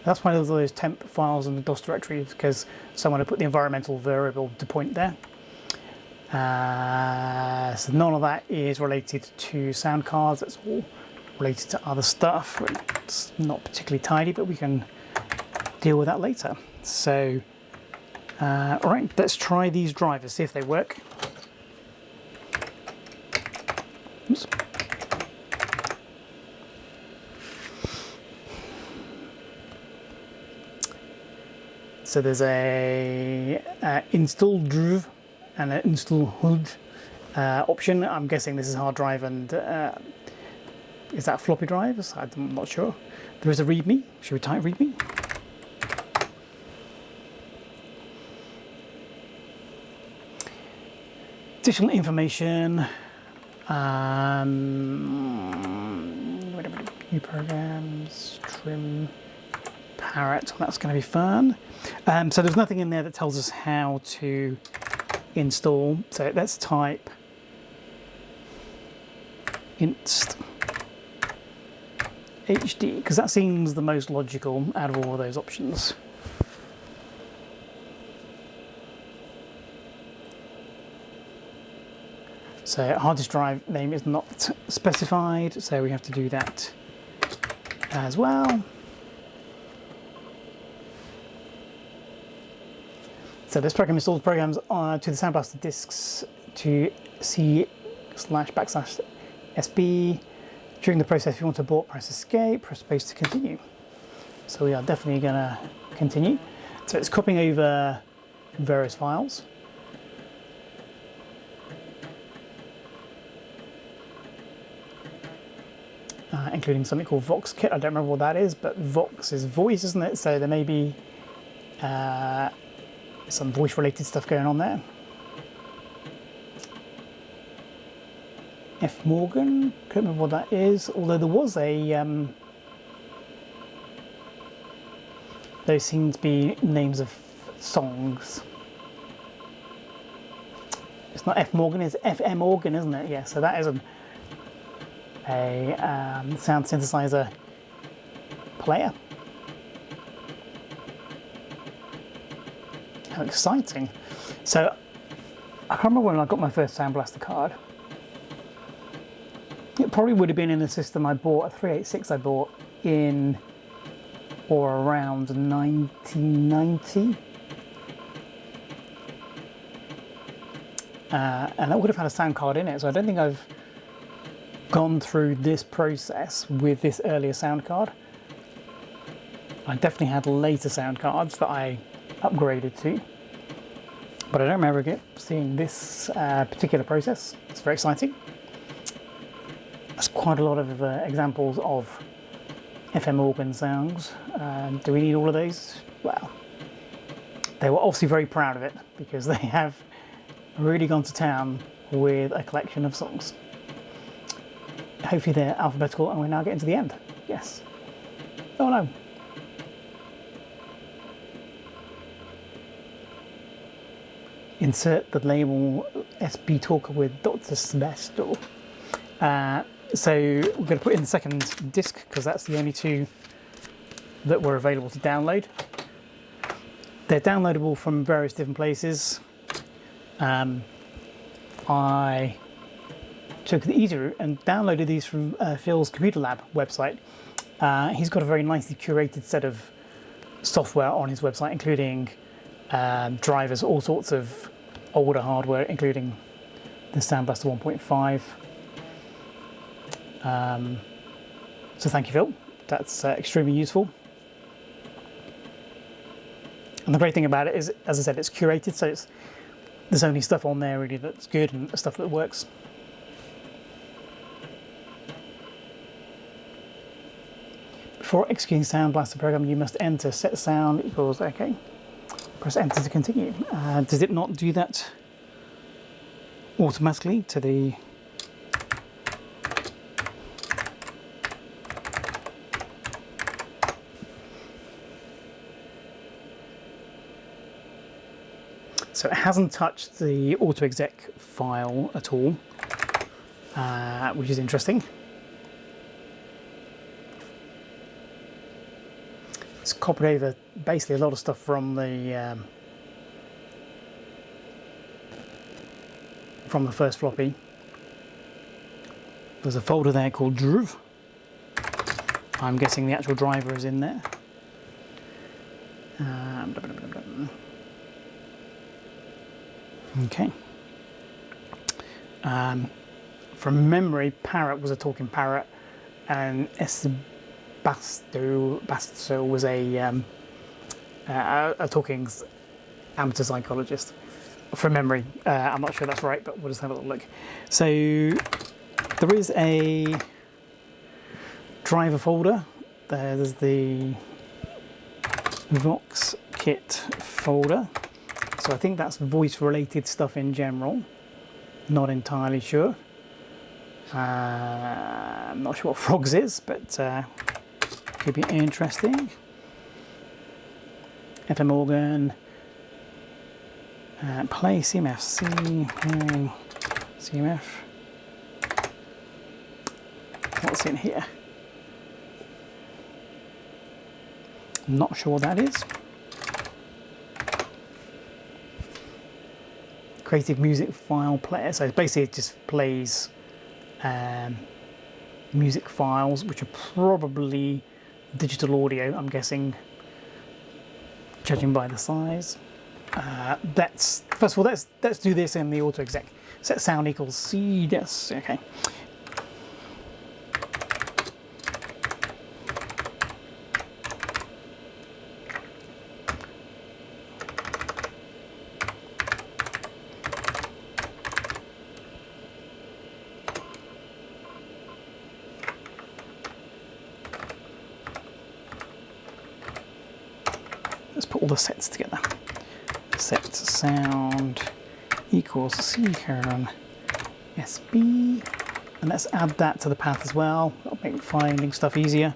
That's one of those temp files in the DOS directory because someone had put the environmental variable to point there. So none of that is related to sound cards, it's all related to other stuff. It's not particularly tidy, but we can deal with that later. So, all right, let's try these drivers, see if they work. Oops. So there's a install drive and an install HUD option. I'm guessing this is hard drive and is that floppy drives? I'm not sure. There is a README. Should we type README? Additional information. New programs, trim, parrot. That's going to be fun. So there's nothing in there that tells us how to install. So let's type inst HD because that seems the most logical out of all of those options. So hard disk drive name is not specified, so we have to do that as well. So this program installs programs to the Sound Blaster disks to C/\SB. During the process, if you want to abort, press escape, press space to continue. So we are definitely going to continue. So it's copying over various files. Including something called VoxKit. I don't remember what that is, but Vox is voice, isn't it? So there may be some voice-related stuff going on there. F. Morgan, can't remember what that is, although there was a... those seem to be names of songs. It's not F. Morgan, it's FM Organ, isn't it? Yeah, so that is a sound synthesizer player. How exciting. So I can't remember when I got my first Sound Blaster card. It probably would have been in a system I bought, a 386 I bought in or around 1990. And that would have had a sound card in it, so I don't think I've gone through this process with this earlier sound card. I definitely had later sound cards that I upgraded to, but I don't remember seeing this particular process. It's very exciting. That's quite a lot of examples of FM organ sounds. Do we need all of those? Well, they were obviously very proud of it because they have really gone to town with a collection of songs. Hopefully they're alphabetical and we're now getting to the end. Yes. Oh no. Insert the label SB Talker with Dr. Sebasto. So we're going to put in the second disc because that's the only two that were available to download. They're downloadable from various different places. I took the easy route and downloaded these from Phil's Computer Lab website. He's got a very nicely curated set of software on his website, including drivers, all sorts of older hardware, including the Sound Blaster 1.5. So thank you, Phil. That's extremely useful. And the great thing about it is, as I said, it's curated, so there's only stuff on there really that's good and stuff that works. Before executing Sound Blaster program, you must enter set sound equals OK. Press enter to continue. Does it not do that automatically to the So it hasn't touched the autoexec file at all, which is interesting. It's copied over basically a lot of stuff from the first floppy. There's a folder there called Druv. I'm guessing the actual driver is in there. Okay. From memory, Parrot was a talking parrot, and Basto was a talking amateur psychologist. From memory, I'm not sure that's right, but we'll just have a little look. So there is a driver folder. There's the Vox kit folder. So I think that's voice-related stuff in general. Not entirely sure. I'm not sure what Frogs is, but could be interesting. FM organ. Play CMF. Play CMF. What's in here? Not sure what that is. Creative music file player. So basically it just plays music files, which are probably digital audio, I'm guessing, judging by the size. First of all, let's do this in the autoexec. Set sound equals C. Yes, okay. Let's put all the sets together. Set sound equals C colon SB, and let's add that to the path as well. That'll make finding stuff easier.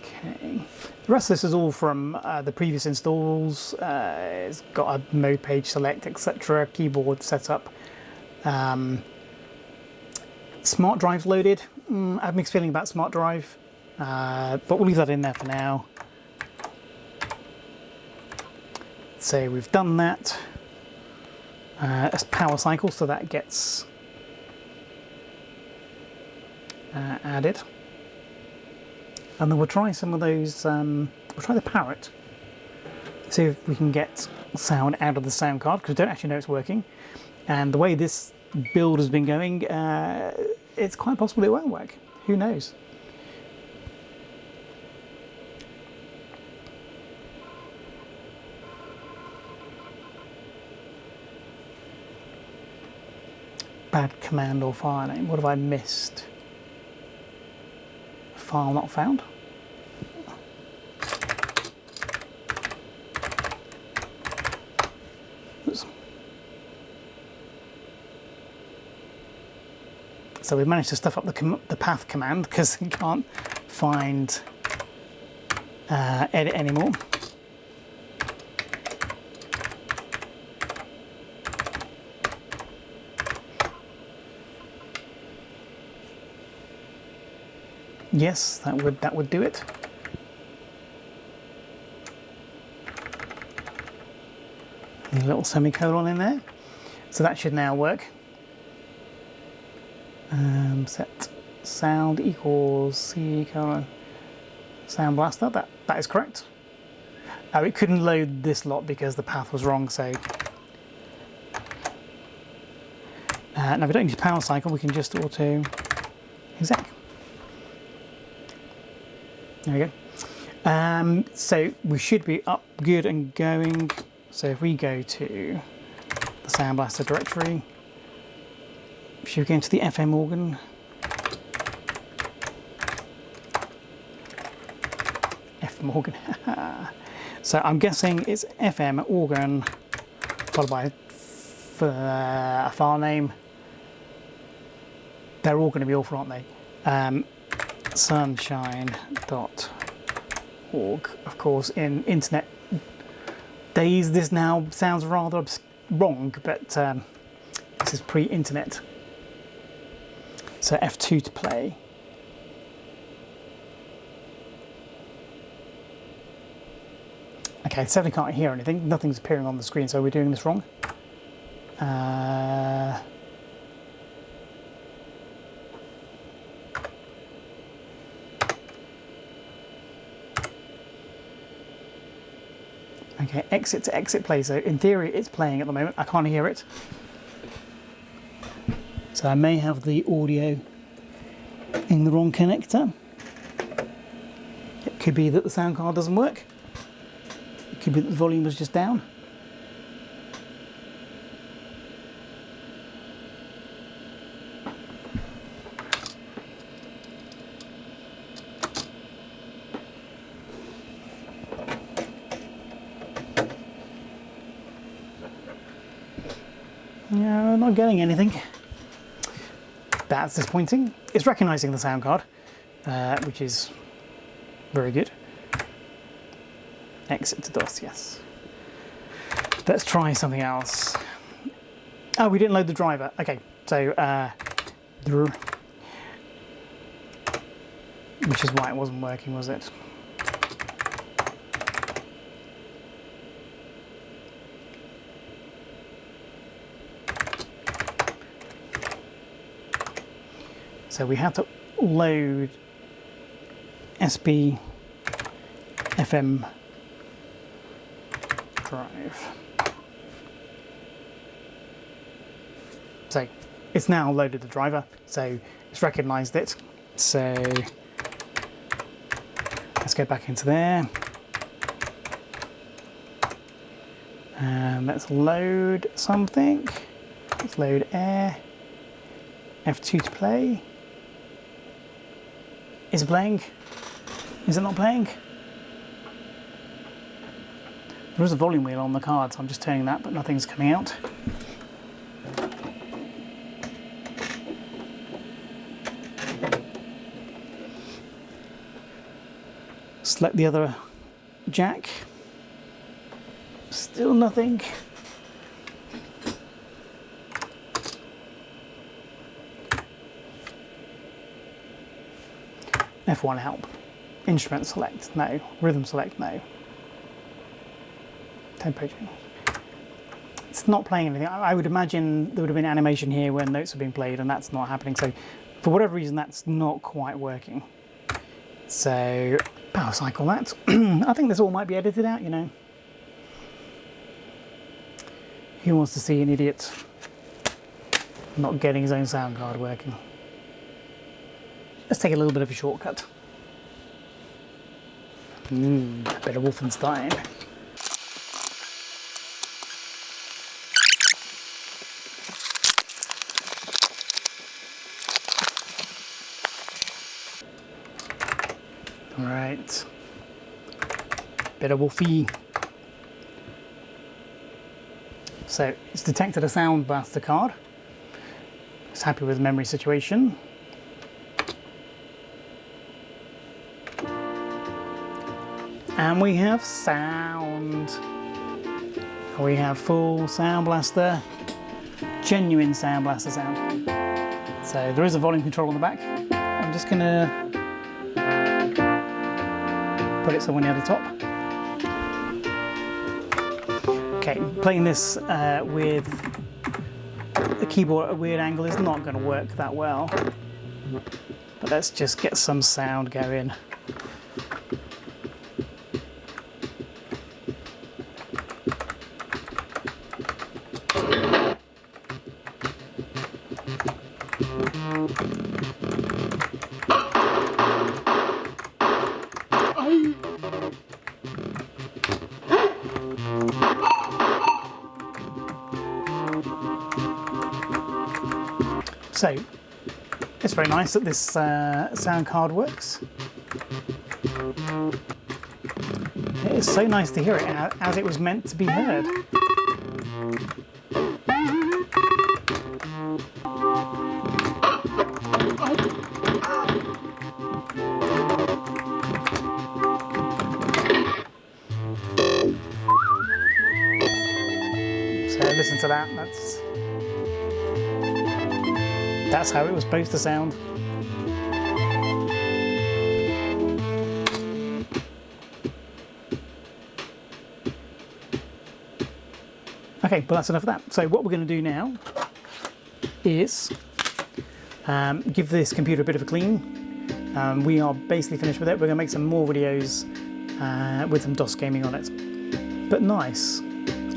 Okay, the rest of this is all from the previous installs. It's got a mode page select, etc. Keyboard setup. Smart drive's loaded. I have a mixed feeling about smart drive, but we'll leave that in there for now. So we've done that. As power cycle, so that gets added. And then we'll try some of those, we'll try the Parrot. See if we can get sound out of the sound card, because we don't actually know it's working. And the way this build has been going, it's quite possible it won't work. Who knows? Bad command or file name. What have I missed? File not found. Oops. So we managed to stuff up the path command because we can't find edit anymore. Yes, that would do it. a little semicolon in there. So that should now work. Set sound equals C colon sound blaster. That is correct. Oh, it couldn't load this lot because the path was wrong. So now we don't need power cycle. We can just auto exec. There we go. So we should be up, good and going. So if we go to the Sound Blaster directory, should we go into the FM organ? FM organ. So I'm guessing it's FM organ followed by a file name. They're all going to be awful, aren't they? Sunshine.org. Of course, in internet days, this now sounds rather wrong, but this is pre-internet. So F2 to play. Okay, certainly can't hear anything. Nothing's appearing on the screen, so we're doing this wrong. Okay, exit to exit play. So in theory, it's playing at the moment. I can't hear it. So I may have the audio in the wrong connector. It could be that the sound card doesn't work. It could be that the volume was just down. No, I'm not getting anything. That's disappointing. It's recognising the sound card, which is very good. Exit to DOS, yes. Let's try something else. Oh, we didn't load the driver. Okay, so which is why it wasn't working, was it? So we had to load SB FM drive. So it's now loaded the driver, so it's recognised it. So let's go back into there. And let's load something. Let's load air. F2 to play. Is it playing? Is it not playing? There is a volume wheel on the card, so I'm just turning that, but nothing's coming out. Select the other jack. Still nothing. F1 help. Instrument select, no. Rhythm select, no. Tempo change. It's not playing anything. I would imagine there would have been animation here where notes are being played, and that's not happening. So for whatever reason, that's not quite working. So power cycle that. I think this all might be edited out, you know. Who wants to see an idiot not getting his own sound card working? Let's take a little bit of a shortcut. A bit of Wolfenstein. All right. Bit of Wolfie. So it's detected a Sound Blaster card. It's happy with the memory situation. And we have sound. We have full Sound Blaster, genuine Sound Blaster sound. So there is a volume control on the back. I'm just gonna put it somewhere near the top. Okay, playing this with the keyboard at a weird angle is not going to work that well. But let's just get some sound going. So, it's very nice that this sound card works. It is so nice to hear it as it was meant to be heard. So listen to that, that's how it was supposed to sound. Okay, well that's enough of that. So what we're going to do now is give this computer a bit of a clean. We are basically finished with it. We're going to make some more videos with some DOS gaming on it. But nice.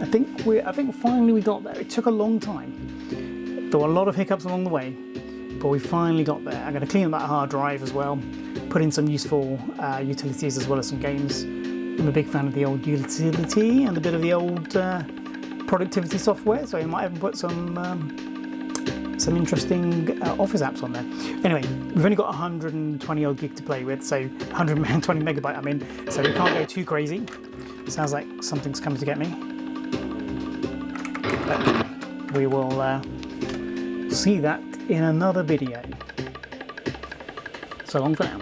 I think finally we got there. It took a long time. There were a lot of hiccups along the way, but we finally got there. I'm going to clean up that hard drive as well, put in some useful utilities as well as some games. I'm a big fan of the old utility and a bit of the old productivity software, so I might even put some interesting Office apps on there. Anyway, we've only got 120 odd gig to play with, so 120 megabyte I'm in, so we can't go too crazy. Sounds like something's coming to get me. But we will see that in another video. So long for now.